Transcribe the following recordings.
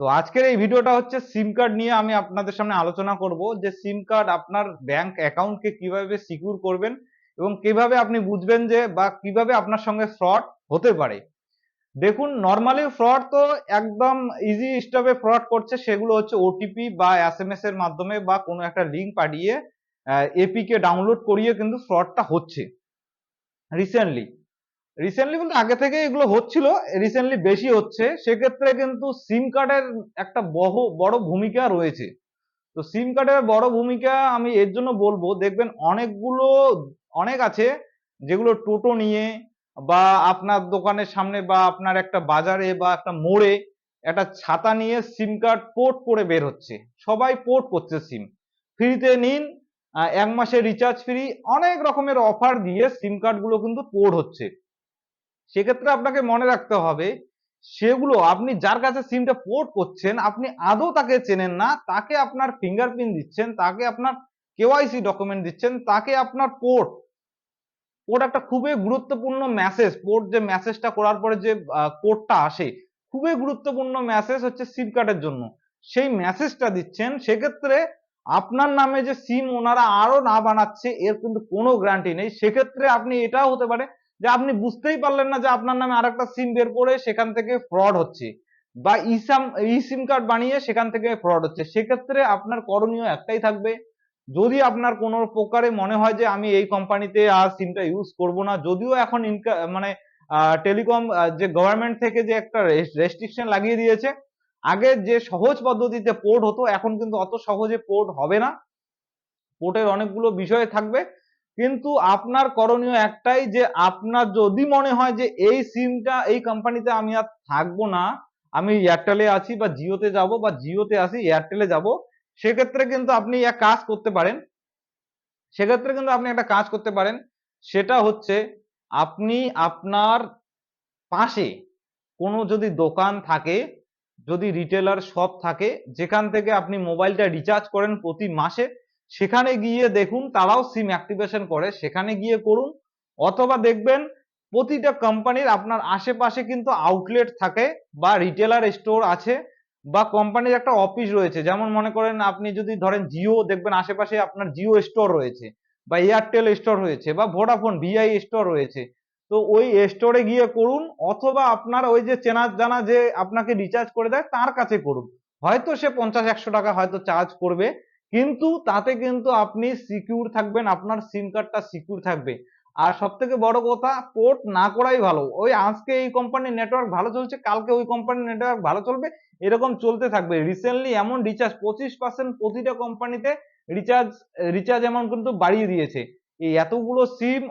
তো আজকের এই ভিডিওটা হচ্ছে সিম কার্ড নিয়ে আমি আপনাদের সামনে আলোচনা করব যে সিম কার্ড আপনার ব্যাংক অ্যাকাউন্টকে কিভাবে সিকিউর করবেন এবং কিভাবে আপনি বুঝবেন যে বা কিভাবে আপনার সঙ্গে ফ্রড হতে পারে। দেখুন, নর্মালি ফ্রড তো একদম ইজি স্টেপে ফ্রড করছে, সেগুলো হচ্ছে ওটিপি বা এসএমএস এর মাধ্যমে বা কোনো একটা লিঙ্ক পাঠিয়ে এপিকে ডাউনলোড করিয়ে কিন্তু ফ্রডটা হচ্ছে রিসেন্টলি। রিসেন্টলি বলতে আগে থেকে এগুলো হচ্ছিল, রিসেন্টলি বেশি হচ্ছে। সেক্ষেত্রে কিন্তু সিম কার্ডের একটা বড় ভূমিকা রয়েছে। তো সিম কার্ডের বড় ভূমিকা আমি এর জন্য বলবো, দেখবেন অনেক আছে যেগুলো টোটো নিয়ে বা আপনার দোকানের সামনে বা আপনার একটা বাজারে বা একটা মোড়ে একটা ছাতা নিয়ে সিম কার্ড পোর্ট করে বের হচ্ছে। সবাই পোর্ট করছে সিম, ফ্রিতে নিন, 1 মাসের রিচার্জ ফ্রি, অনেক রকমের অফার দিয়ে সিম কার্ড গুলো কিন্তু পোর্ট হচ্ছে। সেক্ষেত্রে আপনাকে মনে রাখতে হবে, সেগুলো আপনি যার কাছে সিমটা পোর্ট করছেন আপনি আদৌ তাকে চেনেন না, তাকে আপনার ফিঙ্গারপ্রিন্ট দিচ্ছেন, তাকে আপনার কেওয়াইসি ডকুমেন্ট দিচ্ছেন, তাকে আপনার পোর্ট পোর্ট একটা খুবই গুরুত্বপূর্ণ মেসেজ। পোর্ট যে মেসেজটা করার পরে যে কোডটা আসে, খুবই গুরুত্বপূর্ণ মেসেজ হচ্ছে সিম কার্ডের জন্য। সেই মেসেজটা দিচ্ছেন, সেক্ষেত্রে আপনার নামে যে সিম ওনারা আরো না বানাচ্ছে এর কিন্তু কোনো গ্যারান্টি নেই। সেক্ষেত্রে আপনি এটাও হতে পারে যে আপনি বুঝতেই পারলেন না যে আপনার নামে আরেকটা সিম বের করে সেখান থেকে ফ্রড হচ্ছে, বা ই সিম কার্ড বানিয়ে সেখান থেকে ফ্রড হচ্ছে। সেক্ষেত্রে আপনার করণীয় একটাই থাকবে, যদি আপনার কোনো প্রকারে মনে হয় যে আমি এই কোম্পানিতে আর সিমটা ইউজ করব না, যদিও এখন মানে টেলিকম যে গভর্নমেন্ট থেকে যে একটা রেস্ট্রিকশন লাগিয়ে দিয়েছে, আগে যে সহজ পদ্ধতিতে পোর্ট হতো এখন কিন্তু অত সহজে পোর্ট হবে না, পোর্টের অনেকগুলো বিষয় থাকবে। কিন্তু আপনার করণীয় একটাই, যে আপনার যদি মনে হয় যে এই সিমটা এই কোম্পানিতে আমি আর থাকবো না, আমি এয়ারটেলে আছি বা জিওতে যাব বা জিওতে আছি এয়ারটেলে যাব, সেক্ষেত্রে কিন্তু আপনি এক কাজ করতে পারেন। সেক্ষেত্রে কিন্তু আপনি একটা কাজ করতে পারেন, সেটা হচ্ছে আপনি আপনার পাশে কোনো যদি দোকান থাকে, যদি রিটেলার শপ থাকে যেখান থেকে আপনি মোবাইলটা রিচার্জ করেন প্রতি মাসে, সেখানে গিয়ে দেখুন তারাও সিম অ্যাক্টিভেশন করে, সেখানে গিয়ে করুন। অথবা দেখবেন প্রতিটা কোম্পানির আপনার আশেপাশে কিন্তু আউটলেট থাকে বা রিটেলার স্টোর আছে বা কোম্পানির একটা অফিস রয়েছে। যেমন মনে করেন আপনি যদি ধরেন জিও, দেখবেন আশেপাশে আপনার জিও স্টোর রয়েছে বা এয়ারটেল স্টোর রয়েছে বা ভোডাফোন ভিআই স্টোর রয়েছে। তো ওই স্টোরে গিয়ে করুন, অথবা আপনার ওই যে চেনা জানা যে আপনাকে রিচার্জ করে দেয় তার কাছে করুন। হয়তো সে 50-100 টাকা হয়তো চার্জ করবে, কিন্তু তাতে কিন্তু আপনি সিকিউর থাকবেন, আপনার সিম কার্ডটা সিকিউর থাকবে। আর সব থেকে বড় কথা, পোর্ট না করাই ভালো। ওই আজকে এই কোম্পানির নেটওয়ার্ক ভালো চলছে, কালকে ওই কোম্পানির নেটওয়ার্ক ভালো চলবে, এরকম চলতে থাকবে। রিসেন্টলি এমন রিচার্জ 25% প্রতিটা কোম্পানিতে রিচার্জ রিচার্জ অ্যামাউন্ট কিন্তু বাড়িয়ে দিয়েছে। এই এতগুলো সিম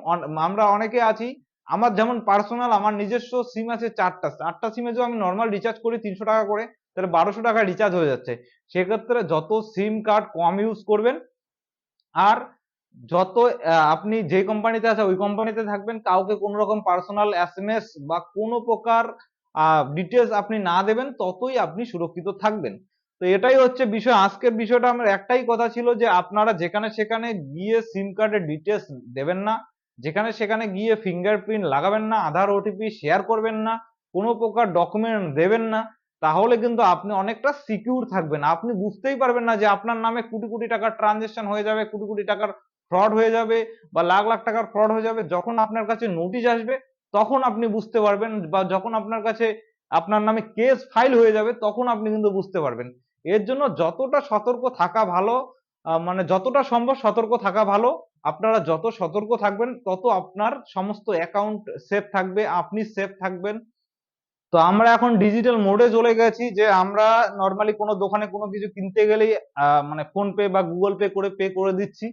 আমরা অনেকে আছি, আমার যেমন পার্সোনাল আমার নিজস্ব সিম আছে 4টা সিমে যদি আমি নর্মাল রিচার্জ করি 300 টাকা করে, তাহলে 1200 টাকা রিচার্জ হয়ে যাচ্ছে। সেক্ষেত্রে যত সিম কার্ড কম ইউজ করবেন, আর যত আপনি যে কোম্পানিতে আছে ওই কোম্পানিতে থাকবেন, কাউকে কোনো রকম পার্সোনাল এসএমএস বা কোনো প্রকার ডিটেলস আপনি না দেবেন, ততই আপনি সুরক্ষিত থাকবেন। তো এটাই হচ্ছে বিষয়। আজকের বিষয়টা আমার একটাই কথা ছিল যে আপনারা যেখানে সেখানে গিয়ে সিম কার্ডের ডিটেলস দেবেন না, যেখানে সেখানে গিয়ে ফিঙ্গারপ্রিন্ট লাগাবেন না, আধার ওটিপি শেয়ার করবেন না, কোনো প্রকার ডকুমেন্ট দেবেন না। তাহলে কিন্তু আপনি অনেকটা সিকিউর থাকবেন। আপনি বুঝতেই পারবেন না যে আপনার নামে কোটি কোটি টাকার ট্রানজেকশন হয়ে যাবে, কোটি কোটি টাকার ফ্রড হয়ে যাবে বা লাখ লাখ টাকার ফ্রড হয়ে যাবে। যখন আপনার কাছে নোটিশ আসবে তখন আপনি বুঝতে পারবেন, বা যখন আপনার কাছে আপনার নামে কেস ফাইল হয়ে যাবে তখন আপনি কিন্তু বুঝতে পারবেন। এর জন্য যতটা সতর্ক থাকা ভালো, মানে যতটা সম্ভব সতর্ক থাকা ভালো। আপনারা যত সতর্ক থাকবেন তত আপনার সমস্ত অ্যাকাউন্ট সেফ থাকবে, আপনি সেফ থাকবেন। তো আমরা এখন ডিজিটাল মোডে চলে গেছি, যে আমরা নরমালি কোনো দোকানে কোনো কিছু কিনতে গেলেই মানে ফোন পে বা গুগল পে করে দিচ্ছি।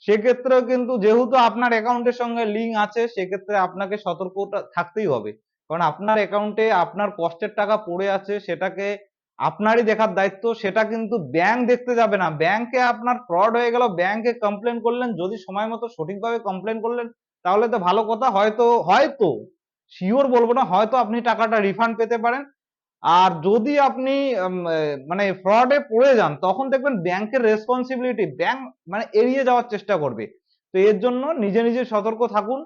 সেক্ষেত্রেও কিন্তু যেহেতু আপনার অ্যাকাউন্টের সঙ্গে লিঙ্ক আছে, সেক্ষেত্রে আপনাকে সতর্কতা থাকতেই হবে। কারণ আপনার অ্যাকাউন্টে আপনার কষ্টের টাকা পড়ে আছে, সেটাকে আপনারই দেখার দায়িত্ব। সেটা কিন্তু ব্যাংক দেখতে যাবে না। ব্যাংকে আপনার ফ্রড হয়ে গেল, ব্যাংকে কমপ্লেন করলেন, যদি সময় মতো সঠিকভাবে কমপ্লেন করলেন তাহলে তো ভালো কথা, হয়তো হয়তো শিওর বলবো না, হয়তো আপনি টাকাটা রিফান্ড পেতে পারেন। আর যদি আপনি মানে ফ্রডে পড়ে যান, তখন দেখবেন ব্যাংকের রেসপন্সিবিলিটি ব্যাংক মানে এড়িয়ে যাওয়ার চেষ্টা করবে। তো এর জন্য নিজে নিজে সতর্ক থাকুন।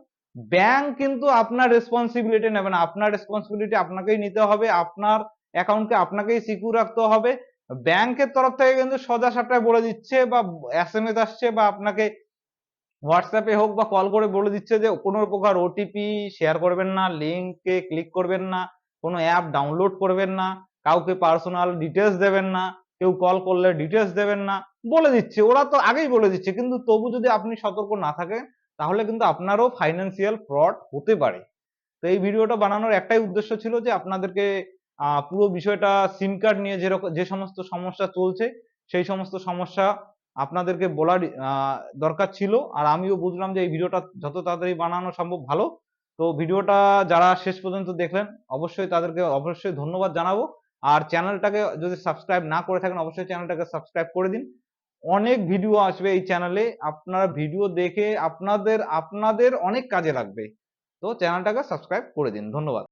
ব্যাংক কিন্তু আপনার রেসপন্সিবিলিটি নেবে না, আপনার রেসপন্সিবিলিটি আপনাকেই নিতে হবে। আপনার অ্যাকাউন্টকে আপনাকেই সিকিউর রাখতে হবে। ব্যাংকের তরফ থেকে কিন্তু সোজা সাপটায় বলে দিচ্ছে বা এসএমএস আসছে বা আপনাকে হোয়াটসঅ্যাপে হোক বা কল করে বলে দিচ্ছে যে কোনো প্রকার ওটিপি শেয়ার করবেন না, লিঙ্কে ক্লিক করবেন না, কোনো অ্যাপ ডাউনলোড করবেন না, কাউকে পার্সোনাল ডিটেলস দেবেন না, কেউ কল করলে ডিটেলস দেবেন না, বলে দিচ্ছে। ওরা তো আগেই বলে দিচ্ছে, কিন্তু তবু যদি আপনি সতর্ক না থাকেন তাহলে কিন্তু আপনারও ফাইন্যান্সিয়াল ফ্রড হতে পারে। তো এই ভিডিওটা বানানোর একটাই উদ্দেশ্য ছিল যে আপনাদেরকে পুরো বিষয়টা সিম কার্ড নিয়ে যে সমস্ত সমস্যা চলছে সেই সমস্ত সমস্যা আপনাদেরকে বলার দরকার ছিল। আর আমিও বুঝলাম যে এই ভিডিওটা যত তাড়াতাড়ি বানানো সম্ভব ভালো। তো ভিডিওটা যারা শেষ পর্যন্ত দেখলেন অবশ্যই তাদেরকে অবশ্যই ধন্যবাদ জানাবো। আর চ্যানেলটাকে যদি সাবস্ক্রাইব না করে থাকেন অবশ্যই চ্যানেলটাকে সাবস্ক্রাইব করে দিন। অনেক ভিডিও আসবে এই চ্যানেলে, আপনারা ভিডিও দেখে আপনাদের অনেক কাজে লাগবে। তো চ্যানেলটাকে সাবস্ক্রাইব করে দিন। ধন্যবাদ।